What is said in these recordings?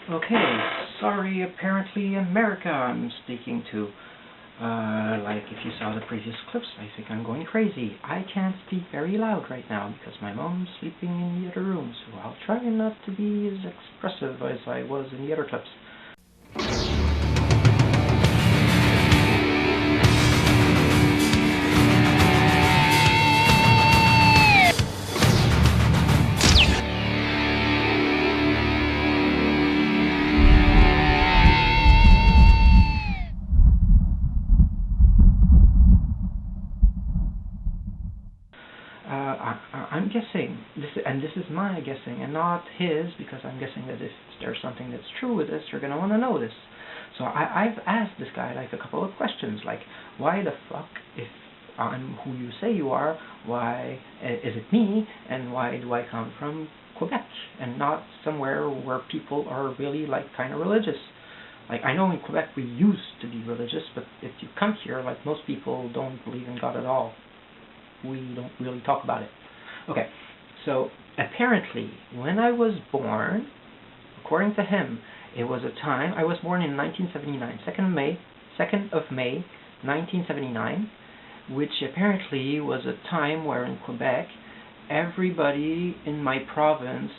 Okay, sorry, apparently America I'm speaking to. Like if you saw the previous clips, I think I'm going crazy. I can't speak very loud right now because my mom's sleeping in the other room, so I'll try not to be as expressive as I was in the other clips. I'm guessing, this is my guessing and not his, because I'm guessing that if there's something that's true with this, you're going to want to know this. So I've asked this guy like a couple of questions, like, why the fuck, if I'm who you say you are, why is it me, and why do I come from Quebec and not somewhere where people are really like kind of religious? Like, I know in Quebec we used to be religious, but if you come here, like most people don't believe in God at all. We don't really talk about it. Okay, so apparently when I was born, according to him, it was a time, I was born in 1979, 2nd of May 1979, which apparently was a time where in Quebec, everybody in my province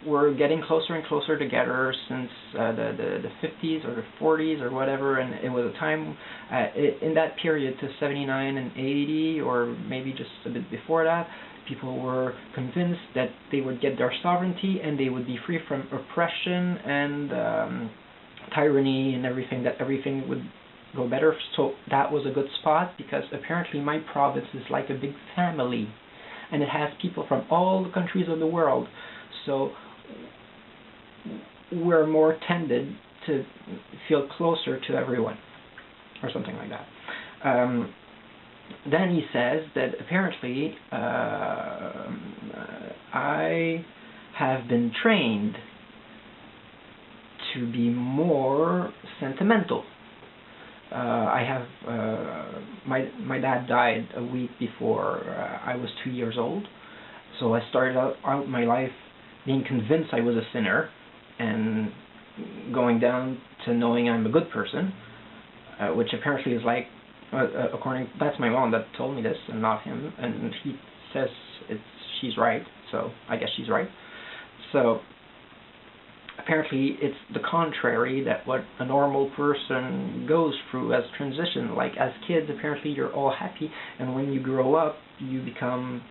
were getting closer and closer together since the 50s or the 40s or whatever, and it was a time in that period to 79 and 80, or maybe just a bit before that, people were convinced that they would get their sovereignty and they would be free from oppression and tyranny and everything, that everything would go better. So that was a good spot, because apparently my province is like a big family and it has people from all the countries of the world. So we're more tended to feel closer to everyone, or something like that. Then he says that apparently I have been trained to be more sentimental. I have my dad died a week before I was 2 years old, so I started out my life being convinced I was a sinner, and going down to knowing I'm a good person, which apparently is like, that's my mom that told me this, and not him, and he says she's right, so I guess she's right. So apparently it's the contrary, that what a normal person goes through as transition. Like as kids, apparently you're all happy, and when you grow up, you become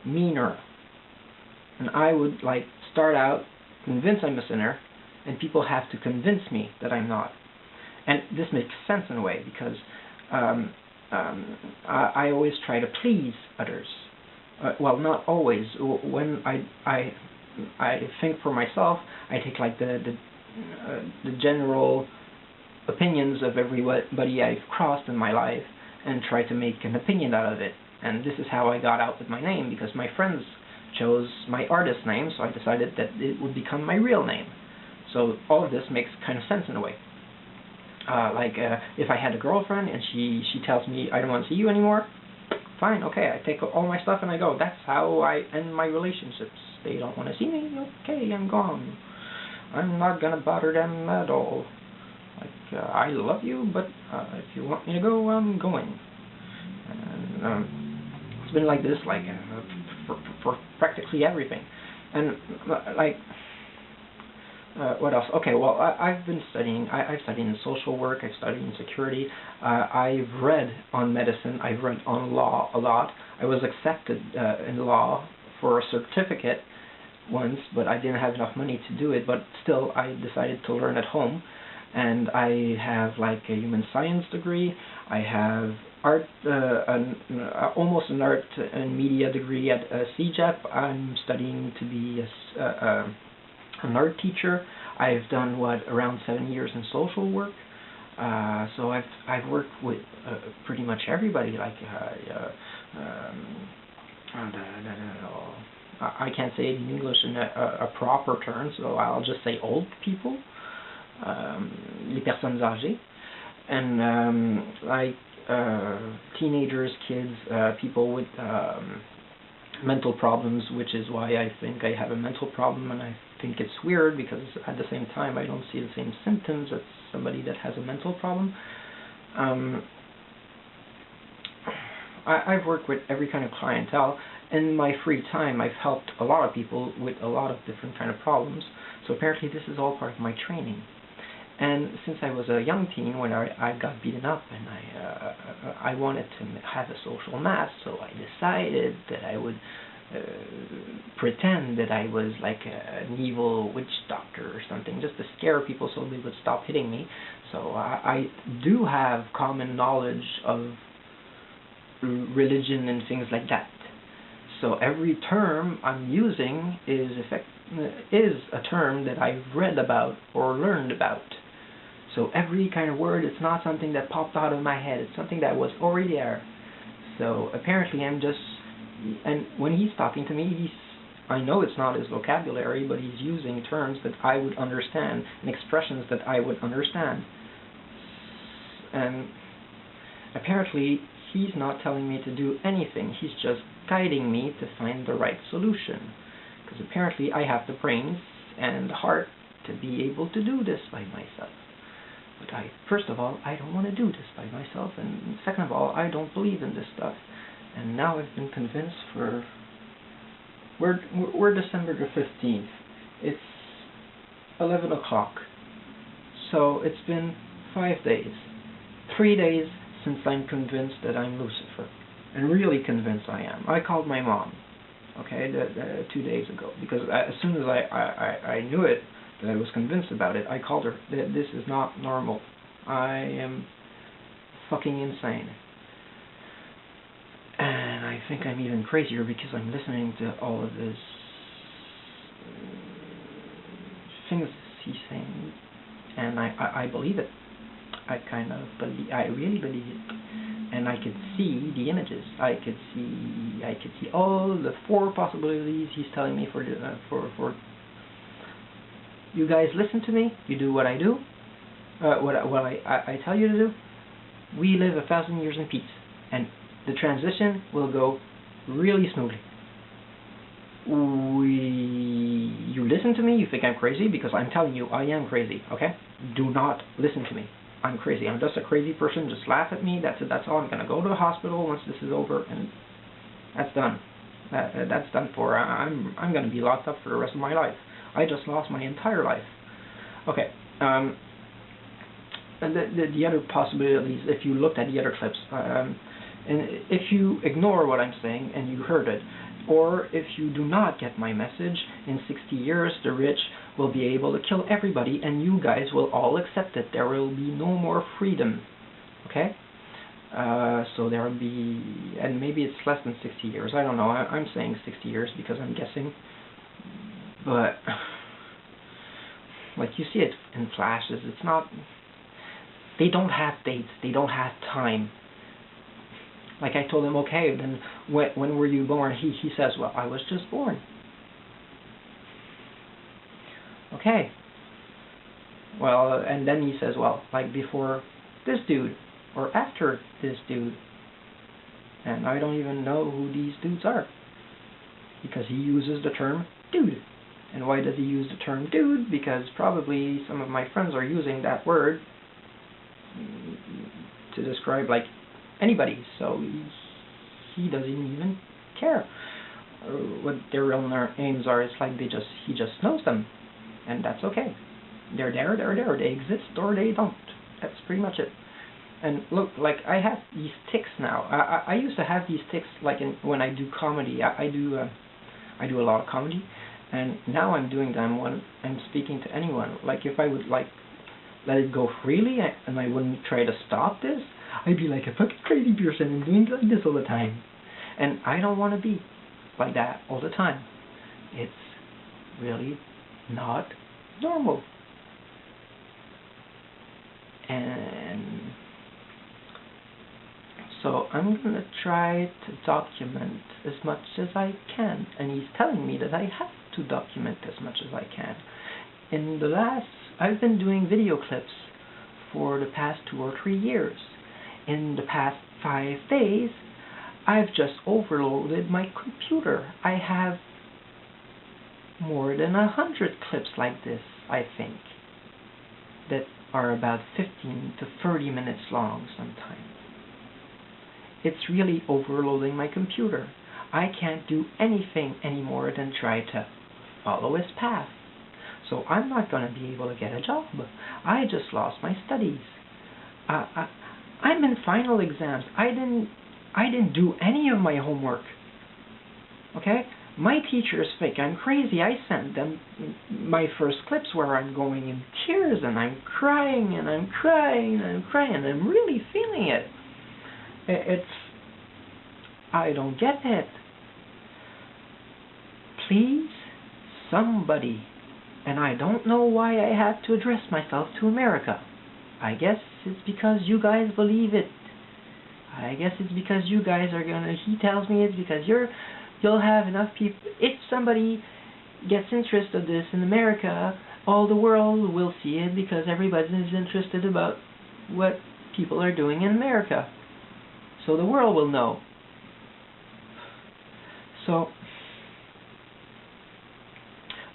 meaner. And I would like start out convinced I'm a sinner, and people have to convince me that I'm not. And this makes sense in a way, because I always try to please others. Well, not always. When I think for myself, I take like the general opinions of everybody I've crossed in my life and try to make an opinion out of it. And this is how I got out with my name, because my friends chose my artist name, so I decided that it would become my real name. So all of this makes kind of sense in a way. If I had a girlfriend and she tells me I don't want to see you anymore, fine, okay, I take all my stuff and I go. That's how I end my relationships. They don't want to see me, okay, I'm gone. I'm not gonna bother them at all. Like, I love you, but if you want me to go, I'm going. And it's been like this, like for practically everything. And like, what else? Okay, well, I've been studying. I've studied in social work. I've studied in security. I've read on medicine. I've read on law a lot. I was accepted in law for a certificate once, but I didn't have enough money to do it. But still, I decided to learn at home. And I have like a human science degree. I have art, almost an art and media degree at CEGEP. I'm studying to be an art teacher. I've done around 7 years in social work. So I've worked with pretty much everybody. Like I can't say it in English in a proper term, so I'll just say old people, les personnes âgées, and teenagers, kids, people with mental problems, which is why I think I have a mental problem, and I think it's weird because at the same time I don't see the same symptoms as somebody that has a mental problem. I've worked with every kind of clientele. In my free time, I've helped a lot of people with a lot of different kind of problems. So apparently this is all part of my training. And since I was a young teen when I got beaten up and I wanted to have a social mask, so I decided that I would pretend that I was like an evil witch doctor or something, just to scare people so they would stop hitting me. So I do have common knowledge of religion and things like that. So every term I'm using is a term that I've read about or learned about. So every kind of word, it's not something that popped out of my head, it's something that was already there. So apparently I'm just, and when he's talking to me, I know it's not his vocabulary, but he's using terms that I would understand and expressions that I would understand. And apparently he's not telling me to do anything, he's just guiding me to find the right solution. Because apparently I have the brains and the heart to be able to do this by myself. But first of all, I don't want to do this by myself, and second of all, I don't believe in this stuff. And now I've been convinced for... We're December the 15th. It's 11 o'clock. So it's been 5 days. 3 days since I'm convinced that I'm Lucifer. And really convinced I am. I called my mom, okay, 2 days ago. Because as soon as I knew it, that I was convinced about it, I called her. This is not normal. I am fucking insane. And I think I'm even crazier because I'm listening to all of this things he's saying, and I believe it. I really believe it. And I could see the images. I could see all the 4 possibilities he's telling me for you guys listen to me, you do what I do, what I tell you to do. We live 1,000 years in peace, and the transition will go really smoothly. You listen to me, you think I'm crazy, because I'm telling you I am crazy, okay? Do not listen to me. I'm crazy. I'm just a crazy person. Just laugh at me. That's it. That's all. I'm going to go to the hospital once this is over, and that's done. That's done for. I'm going to be locked up for the rest of my life. I just lost my entire life. Okay. And the other possibilities, if you looked at the other clips, and if you ignore what I'm saying and you heard it, or if you do not get my message, in 60 years the rich will be able to kill everybody and you guys will all accept it. There will be no more freedom. Okay? So there will be, and maybe it's less than 60 years. I don't know. I'm saying 60 years because I'm guessing. But, like you see it in flashes, it's not, they don't have dates. They don't have time. Like I told him, okay, then when were you born? He says, well, I was just born. Okay. Well, and then he says, well, like before this dude, or after this dude. And I don't even know who these dudes are. Because he uses the term dude. And why does he use the term dude? Because probably some of my friends are using that word to describe, like, anybody, so he doesn't even care what their real names are. It's like he just knows them, and that's okay. They're there, they exist or they don't. That's pretty much it. And look, like I have these tics now. I used to have these tics like when I do comedy. I do a lot of comedy, and now I'm doing them when I'm speaking to anyone. Like if I would like let it go freely and I wouldn't try to stop this, I'd be like a fucking crazy person and doing like this all the time. And I don't want to be like that all the time. It's really not normal. And so I'm going to try to document as much as I can. And he's telling me that I have to document as much as I can. I've been doing video clips for the past 2 or 3 years. In the past 5 days, I've just overloaded my computer. I have more than 100 clips like this, I think, that are about 15 to 30 minutes long sometimes. It's really overloading my computer. I can't do anything anymore than try to follow his path. So I'm not going to be able to get a job. I just lost my studies. I'm in final exams. I didn't do any of my homework. Okay? My teachers think I'm crazy. I sent them my first clips where I'm going in tears and I'm crying and I'm crying and I'm crying and I'm really feeling it. I don't get it. Please, somebody, and I don't know why I have to address myself to America. I guess it's because you guys believe it. I guess it's because you guys are gonna, he tells me it's because you'll have enough people. If somebody gets interested in this in America, all the world will see it because everybody is interested about what people are doing in America. So the world will know. So,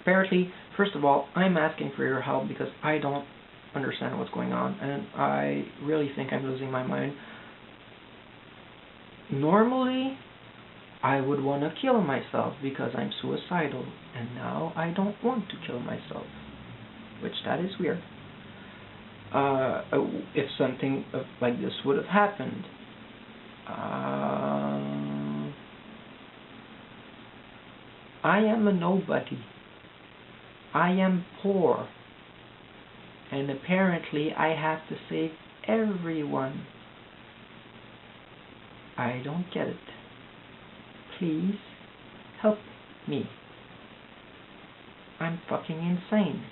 apparently, first of all, I'm asking for your help because I don't understand what's going on, and I really think I'm losing my mind. Normally, I would want to kill myself because I'm suicidal, and now I don't want to kill myself, which that is weird. If something like this would have happened, I am a nobody. I am poor. And apparently I have to save everyone. I don't get it. Please help me. I'm fucking insane.